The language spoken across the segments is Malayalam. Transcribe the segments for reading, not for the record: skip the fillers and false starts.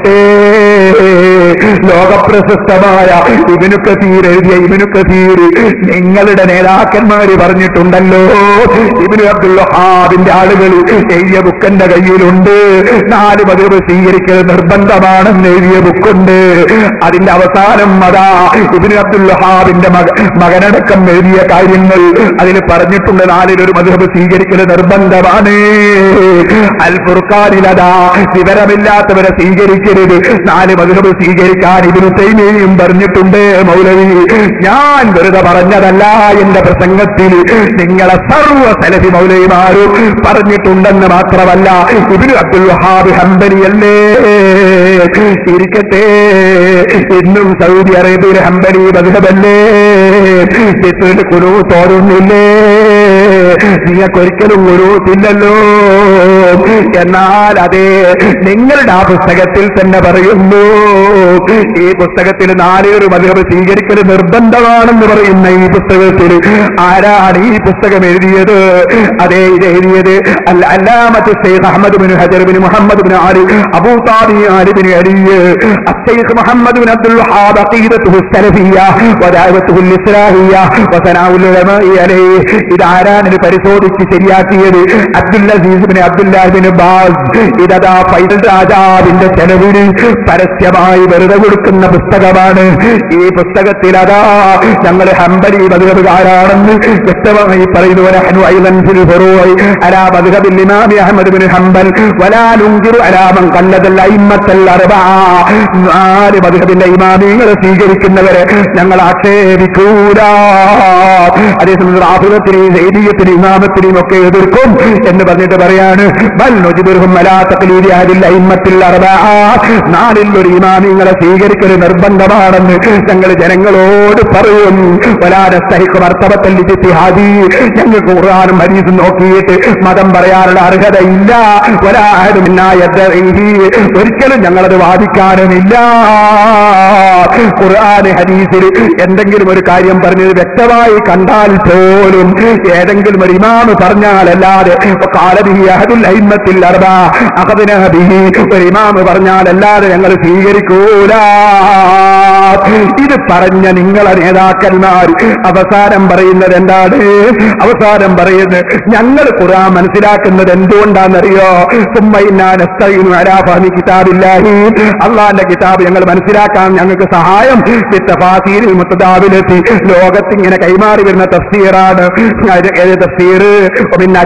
ചോദിക്കട്ടെ, ലോകപ്രശസ്തമായ ഇബ്നു കസീർ എഴുതിയ ഇബ്നു കസീർ നിങ്ങളുടെ നേതാക്കന്മാര് പറഞ്ഞിട്ടുണ്ടല്ലോ, ഇബ്നു അബ്ദുൽ വഹാബിന്റെ ആളുകൾ എഴുതിയ ബുക്കെന്റെ കയ്യിലുണ്ട്, 4 മദ്ഹബ് സ്വീകരിക്കൽ നിർബന്ധമാണെന്ന് എഴുതിയ ബുക്കുണ്ട്. അതിന്റെ അവസാനം അതാ ഇബ്നു അബ്ദുൽ വഹാബിന്റെ മകനടക്കം എഴുതിയ കാര്യങ്ങൾ അതിൽ പറഞ്ഞിട്ടുണ്ട്, 4 മദ്ഹബ് സ്വീകരിക്കൽ നിർബന്ധമാണ്. അൽ ഫുർഖാനിലതാ വിവരമില്ലാത്തവരെ സ്വീകരിക്കരുത്, 4 മദ്ഹബ് സ്വീകരിക്കാൻ ഇബ്നു തൈമിയ്യയും പറഞ്ഞിട്ടുണ്ട്. മൗലവി, ഞാൻ വെറുതെ പറഞ്ഞതല്ല, എന്റെ പ്രസംഗത്തിൽ നിങ്ങളെ സർവ്വ സലഫി മൗലവിമാരും പറഞ്ഞിട്ടുണ്ടെന്ന് മാത്രമല്ല, ഇബ്നു അബ്ദുൽ വഹാബ് ഹംബലിയല്ലേ. ഇരിക്കട്ടെ, ഇന്നും സൗദി അറേബ്യയിലെ ഹംബലി മദ്ഹബല്ലേ, കുരു തോന്നുന്നില്ലേ? നിങ്ങൾക്കൊരിക്കലും ഗുരുത്തില്ലല്ലോ. എന്നാൽ അതെ, നിങ്ങളുടെ ആ പുസ്തകത്തിൽ തന്നെ പറയുന്നു, ഈ പുസ്തകത്തിൽ 4 മദ്ഹബ് സ്വീകരിക്കൽ നിർബന്ധമാണെന്ന് പറയുന്ന ഈ പുസ്തകത്തിൽ ആരാണ് ഈ പുസ്തകം എഴുതിയത്? അതേ, ഇത് എഴുതിയത് അല്ലാമത്ത് Shaikh Ahmad bin Hajar bin Muhammad bin Ali Abu താബി അലി ബിൻ അലി الشيخ محمد بن عبد الوهاب عقيدته السلفية ودعوته الإسلاهية وثناء العلماء عليه. ഇതാരാണ് പരിശോധിച്ച് ശരിയാക്കിയത്? Abdul Aziz bin Abdullah bin Baz. ഇതാ ഫൈസൽ രാജാവിന്റെ ചെലവിൽ പരസ്യമായി വെറുതെ കൊടുക്കുന്ന പുസ്തകമാണ്. ഈ പുസ്തകത്തിൽ അതാ ഞങ്ങൾ ഹംബലി മദ്ഹബുകാരാണെന്ന് വ്യക്തമായി പറയുന്നു. നഹ്നു അയ്ളൻ ഫിൽ ഫുറൂഇ അലാ മദ്ഹബിൽ ഇമാം അഹ്മദ് ബിൻ ഹംബൽ വലാ നുൻകിറു അലാ മൻ ഖല്ലദൽ അയിമ്മത്തൽ അർബഅ. 4 മദ്ഹബിന്റെ ഇമാമികളെ സ്വീകരിക്കുന്നവരെ ഞങ്ങൾ ആക്ഷേപിക്കൂല. അതേസമയം റാഫിദത്തിനെയും സൈദിയത്തിനെയും ഇമാമത്തിനെയും ഒക്കെ എതിർക്കും എന്ന് പറഞ്ഞിട്ട് പറയാണ്, ബൽ നുജ്ബിറുഹും അലാ തഖ്ലീദി അഹ്ലിൽ അയിമ്മത്തിൽ അർബഅ. 4 ഇമാമികളെ സ്വീകരിക്കൽ നിർബന്ധമാണെന്ന് ഞങ്ങൾ ജനങ്ങളോട് പറയും. വലാ നസ്തഹിഖു മർതബത്തൽ ഇജ്തിഹാദി. ഞങ്ങൾക്ക് ഖുർആനും ഹദീസും നോക്കിയിട്ട് മതം പറയാനുള്ള അർഹതയില്ല. വലാ അഹദു മിന്നാ യദ്ഇഹി. ഒരിക്കലും ഞങ്ങളത് വാദിക്കാനുമില്ല. ഖുർആൻ ഹദീസിൽ എന്തെങ്കിലും ഒരു കാര്യം പറഞ്ഞത് വ്യക്തമായി കണ്ടാൽ പോലും ഏതെങ്കിലും ഒരു ഇമാം പറഞ്ഞാലല്ലാതെ ഒരു ഇമാം പറഞ്ഞാലല്ലാതെ ഞങ്ങൾ സ്വീകരിക്കൂല. ഇത് പറഞ്ഞ നിങ്ങളെ നേതാക്കന്മാർ അവസാനം പറയുന്നത് എന്താണ്? അവസാനം പറയുന്നത് ഞങ്ങൾ ഖുർആൻ മനസ്സിലാക്കുന്നത് എന്തുകൊണ്ടാണെന്നറിയോ? അള്ളാന്റെ കിതാബ് ഞങ്ങൾ മനസ്സിലാക്കാൻ ഞങ്ങൾക്ക് സഹായം ലോകത്തിങ്ങനെ കൈമാറി വരുന്ന തഫ്സീറാണ്. തഫ്സീർ പിന്നെ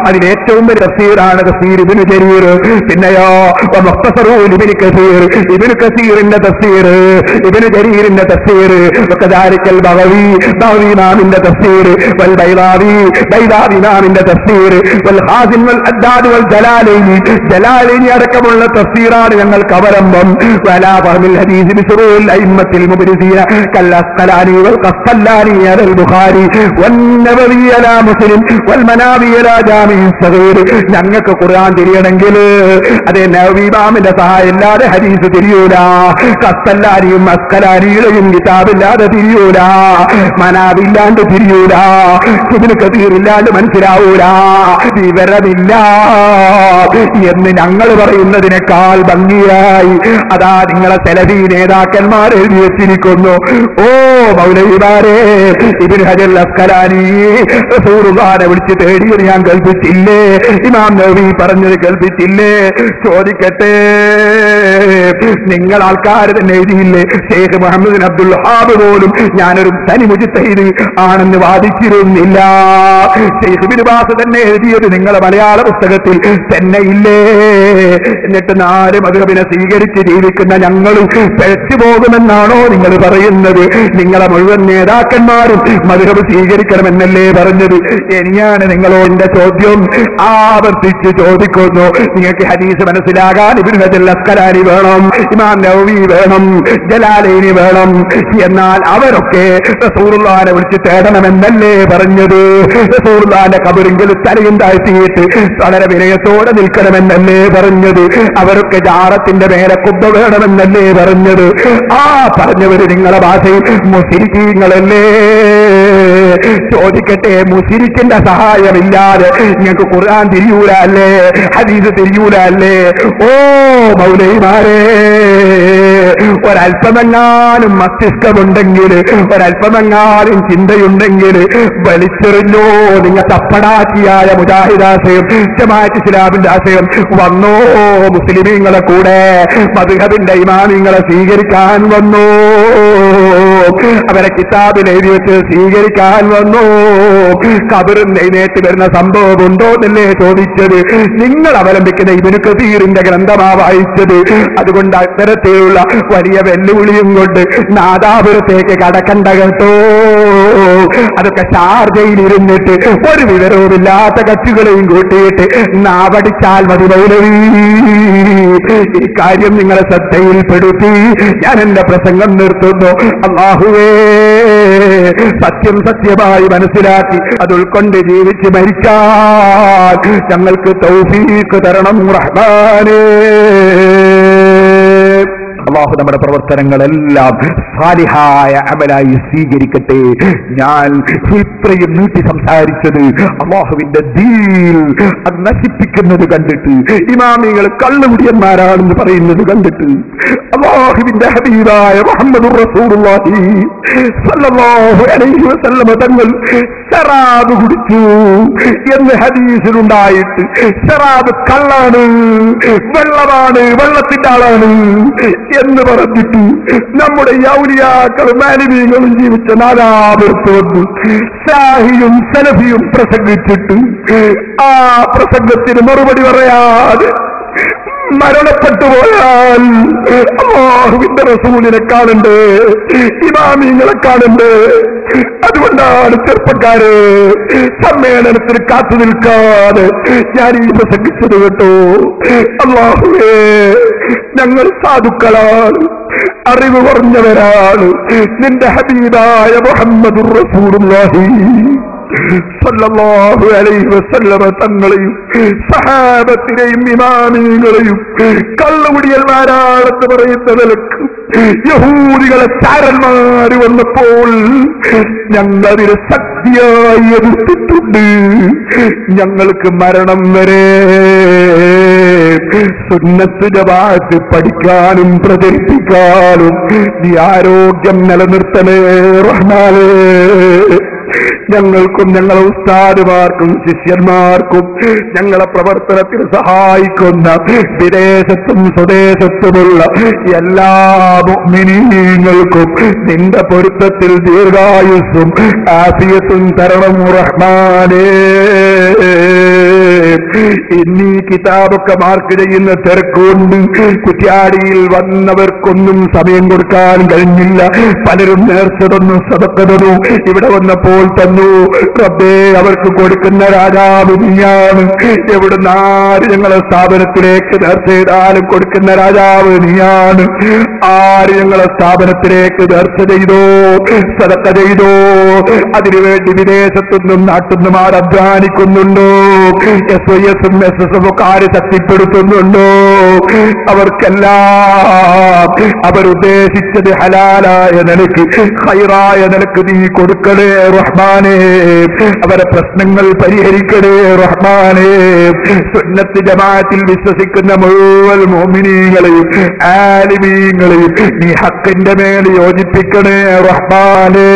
അതിലേറ്റവും വലിയ തഫ്സീറാണ് തഫ്സീർ ഇബ്നു ജരീർ. പിന്നെയോ ഇബ്നു കസീർ, ഇബ്നു കസീറിന്റെ തഫ്സീർ, ഇബ്നു ജരീറിന്റെ തഫ്സീർ, വകദാലിക്കൽ ബഗവി, ബഗവി ഇമാമിന്റെ തഫ്സീർ, വൽ ബൈദാവി, ബൈദാവി ഇമാമിന്റെ തഫ്സീർ, വൽ ഖാസിം വൽ അദ്ദാദ് വൽ ജലാലൈനി, ജലാലൈനി അടക്കമുള്ള തഫ്സീറാണ് ഞങ്ങൾക്ക് അവലംബം. വലാ ഫഹ്മിൽ ഹദീസ് ബിശുറൂൽ അയിമ്മത്തിൽ മുബ്രിസീന കൽ അസ്ഖലാനി വൽ ഖസ്സലാനി അൽ ബുഖാരി വൻ നബവി അലാ മുസ്ലിം വൽ മനാബി അലാ ജാമി സഗീർ. ഞങ്ങൾക്ക് ഖുർആൻ തിരിയണമെങ്കിൽ അതേ നബവി ഇമാമിന്റെ സഹായം ഇല്ലാതെ ഹദീസ് തിരിയൂല. ഖസ്സലാനിയും അസ്ഖലാനിയുടെയും കിതാബില്ലാതെ തിരിയൂല. മനാബില്ലാണ്ട് തിരിയൂല. ഇബ്നു കസീർ ഇല്ലാണ്ട് മനസ്സിലാവൂല. വിവരമില്ല എന്ന് ഞങ്ങൾ പറയുന്നതിനേക്കാൾ ഭംഗിയായി അതാ നിങ്ങളെ സലഫി നേതാക്കന്മാർ എഴുതി വെച്ചിരിക്കുന്നു. ഓ മൗലവിമാരെ, ഇബ്നു ഹജർ അസ്ഖലാനി റസൂലുള്ളാഹിനെ വിളിച്ച് തേടിയത് ഞാൻ കേൾപ്പിച്ചില്ലേ? ഇമാം നവവി പറഞ്ഞത് കേൾപ്പിച്ചില്ലേ? ചോദിക്കട്ടെ, നിങ്ങൾ ആൾക്കാർ തന്നെ എഴുതിയില്ലേ? ഷെയ്ഖ് മുഹമ്മദ് ബിൻ അബ്ദുൽ വഹാബ് പോലും ഞാനൊരു തനി മുജ്തഹിദ് ആണെന്ന് വാദിച്ചിരുന്നില്ല. ഷെയ്ഖ് ഇബ്നു ബാസ് തന്നെ എഴുതിയത് നിങ്ങളെ മലയാള പുസ്തകത്തിൽ തന്നെ ഇല്ലേ? എന്നിട്ട് 4 മദ്ഹബിനെ സ്വീകരിച്ച് ജീവിക്കുന്ന ഞങ്ങളും പിഴച്ചു പോകുമെന്നാണോ നിങ്ങൾ പറയുന്നത്? നിങ്ങളെ മുഴുവൻ നേതാക്കന്മാരും മദ്ഹബ് സ്വീകരിക്കണമെന്നല്ലേ പറഞ്ഞത്? ഇനിയാണ് നിങ്ങളോട് ചോദ്യം ആവർത്തിച്ച് ചോദിക്കുന്നു. നിങ്ങൾക്ക് ഹദീസ് മനസ്സിലാകാൻ ഇബ്നു ഹജർ അസ്ഖലാനി വേണം, ഇമാം നവവി വേണം, ജലാലൈനി വേണം. എന്നാൽ അവരൊക്കെ റസൂലുള്ളാഹിനെ വിളിച്ച് തേടണമെന്നല്ലേ പറഞ്ഞത്? റസൂലുള്ളാഹിന്റെ ഖബറിൽ തലയും താഴ്ത്തിയിട്ട് വളരെ വിനയത്തോടെ നിൽക്കണമെന്നല്ലേ പറഞ്ഞത്? അവരൊക്കെ നിങ്ങളൊക്കെ ജാറത്തിന്റെ മേലെ കുബ്ബ വേണമെന്നല്ലേ പറഞ്ഞത്? ആ പറഞ്ഞവര് നിങ്ങളെ ഭാഷയിൽ മുശ്രിക്കീങ്ങളല്ലേ? ചോദിക്കട്ടെ, മുശ്രിക്കിന്റെ സഹായമില്ലാതെ നിങ്ങൾക്ക് ഖുർആൻ തിരിയൂല അല്ലേ? ഹദീസ് തിരിയൂല അല്ലേ? ഓ മൗലവിമാരെ, ഒരല്പമെങ്ങാനും മസ്തിഷ്കമുണ്ടെങ്കിൽ, ഒരല്പമെങ്ങാനും ചിന്തയുണ്ടെങ്കിൽ വലിച്ചെറിഞ്ഞോ നിങ്ങൾ തപ്പടാക്കിയായ മുജാഹിദാശയം, ജമാഅത്ത് ഇസ്ലാമിന്റെ ആശയം വന്നോ? മുസ്ലിമീങ്ങളെ കൂടെ മദ്ഹബിന്റെ ഇമാമിങ്ങളെ സ്വീകരിക്കാൻ വന്നോ? അവരെ കിതാബിൽ എഴുതി വെച്ച് സ്വീകരിക്കാൻ വന്നോ? ഖബറിൽ എഴുന്നേറ്റ് വരുന്ന സംഭവം ഉണ്ടോ എന്നല്ലേ ചോദിച്ചത്? നിങ്ങൾ അവലംബിക്കുന്ന ഇബ്നു കസീറിന്റെ ഗ്രന്ഥമാ വായിച്ചത്. അതുകൊണ്ട് അത്തരത്തിലുള്ള വലിയ വെല്ലുവിളിയും കൊണ്ട് നാദാപുരത്തേക്ക് കടക്കണ്ട കേട്ടോ. അതൊക്കെ ഷാർജയിൽ ഇരുന്നിട്ട് ഒരു വിവരവുമില്ലാത്ത കക്ഷികളെയും കൂട്ടിയിട്ട് നാവടിച്ചാൽ മതി മൗലവി. ഈ കാര്യം നിങ്ങളെ ശ്രദ്ധയിൽപ്പെടുത്തി ഞാൻ എന്റെ പ്രസംഗം നിർത്തുന്നു. അല്ലാഹുവേ, സത്യം സത്യമായി മനസ്സിലാക്കി അത് ഉൾക്കൊണ്ട് ജീവിച്ച് മരിക്കാൻ ഞങ്ങൾക്ക് തൗഫീഖ് തരണം റഹ്മാനേ. അല്ലാഹു നമ്മുടെ പ്രവർത്തനങ്ങളെല്ലാം സാലിഹായ അമലായി സ്വീകരിക്കട്ടെ. ഞാൻ ഇത്രയും നീട്ടി സംസാരിച്ചത് അല്ലാഹുവിന്റെ ദീൻ അത് നശിപ്പിക്കുന്നത് കണ്ടിട്ട്, ഇമാമികൾ കള്ളുകുടിയന്മാരാണെന്ന് പറയുന്നത് കണ്ടിട്ട്, അല്ലാഹുവിന്റെ ഹബീബായ മുഹമ്മദുർ റസൂലുള്ളാഹി സ്വല്ലല്ലാഹു അലൈഹി വസല്ലം തങ്ങൾ ശറാബ് കുടിച്ചു എന്ന് ഹദീസിലുണ്ടായിട്ട്, ശറാബ് കള്ളാണ്, വെള്ളമാണ്, വെള്ളത്തിന്റെ ആളാണ് എന്ന് പറഞ്ഞിട്ട് നമ്മുടെ ഔലിയാക്കളും മാലിമീങ്ങളും ജീവിച്ച നാലാപുരത്ത് വന്നു ഷാഹിയും സലഫിയും പ്രസംഗിച്ചിട്ട് ആ പ്രസംഗത്തിന് മറുപടി പറയാതെ മരണപ്പെട്ടു പോയാൽ അല്ലാഹുവിന്റെ റസൂലിനെ കാണണ്ടേ, ഇമാമിങ്ങളെ കാണണ്ടേ? അതുകൊണ്ടാണ് ചെറുപ്പക്കാര് സമ്മേളനത്തിന് കാത്തു നിൽക്കാതെ ഞാൻ ഈ പ്രസംഗിച്ചത് കേട്ടോ. അല്ലാഹുവേ, ഞങ്ങൾ സാധുക്കളാണ്, അറിവ് കുറഞ്ഞവരാണ്. നിന്റെ ഹബീബായ മുഹമ്മദുർ റസൂലുള്ളാഹി സല്ലല്ലാഹു അലൈഹി വസല്ലം തങ്ങളെയും സഹാബത്തിനെയും ഇമാമികളെയും കള്ളുകുടിയന്മാരാണെന്ന് പറയുന്ന നിലക്ക് യഹൂദികളെ ചാരന്മാര് വന്നപ്പോൾ ഞങ്ങളതിന് ശക്തിയായി എതിർത്തിട്ടുണ്ട്. ഞങ്ങൾക്ക് മരണം വരെ സുന്നത്ത് ജമാഅത്ത് പഠിക്കാനും പ്രചരിപ്പിക്കാനും നീ ആരോഗ്യം നിലനിർത്തണേ റഹ്മാനേ. ഞങ്ങൾക്കും ഞങ്ങളെ ഉസ്താദുമാർക്കും ശിഷ്യന്മാർക്കും ഞങ്ങളെ പ്രവർത്തനത്തിന് സഹായിക്കുന്ന വിദേശത്തും സ്വദേശത്തുമുള്ള എല്ലാ മുഅ്മിനീങ്ങൾക്കും നിന്റെ പൊരുത്തത്തിൽ ദീർഘായുസ്സും ആഫിയത്തും തരണം റഹ്മാനേ. ഇന്നീ കിതാബൊക്കെ മാർക്ക് ചെയ്യുന്ന തിരക്കുകൊണ്ട് കുറ്റ്യാടിയിൽ വന്നവർക്കൊന്നും സമയം കൊടുക്കാൻ കഴിഞ്ഞില്ല. പലരും നേർച്ച തന്നു, സദഖ തന്നു, ഇവിടെ വന്നപ്പോൾ തന്നു. റബ്ബേ, അവർക്ക് കൊടുക്കുന്ന രാജാവ് നീയാണ്. എവിടുന്ന് ആര് ഞങ്ങളെ സ്ഥാപനത്തിലേക്ക് നേർച്ച ചെയ്താലും കൊടുക്കുന്ന രാജാവ് നീയാണ്. ആര് ഞങ്ങളെ സ്ഥാപനത്തിലേക്ക് നേർച്ച ചെയ്തോ, സദഖ ചെയ്തോ, അതിനുവേണ്ടി വിദേശത്തുനിന്നും നാട്ടിൽനിന്നും ആര് അധ്വാനിക്കുന്നുണ്ടോ, SYSഉം SSഉം ഒക്കെ ആര് ശക്തിപ്പെടുത്തുന്നുണ്ടോ, അവർക്കെല്ലാം അവരുദ്ദേശിച്ചത് ഹലാലായ നിലക്ക്, ഖൈറായ നിലക്ക് നീ കൊടുക്കണേ റഹ്മാനേ. അവരെ പ്രശ്നങ്ങൾ പരിഹരിക്കണേ റഹ്മാനേ. സുന്നത്ത് ജമാഅത്തിൽ വിശ്വസിക്കുന്ന മുഴുവൻ മുഅ്മിനീങ്ങളെയും ആലിമീങ്ങളെയും നീ ഹക്കിന്റെ മേൽ യോജിപ്പിക്കണേ റഹ്മാനേ.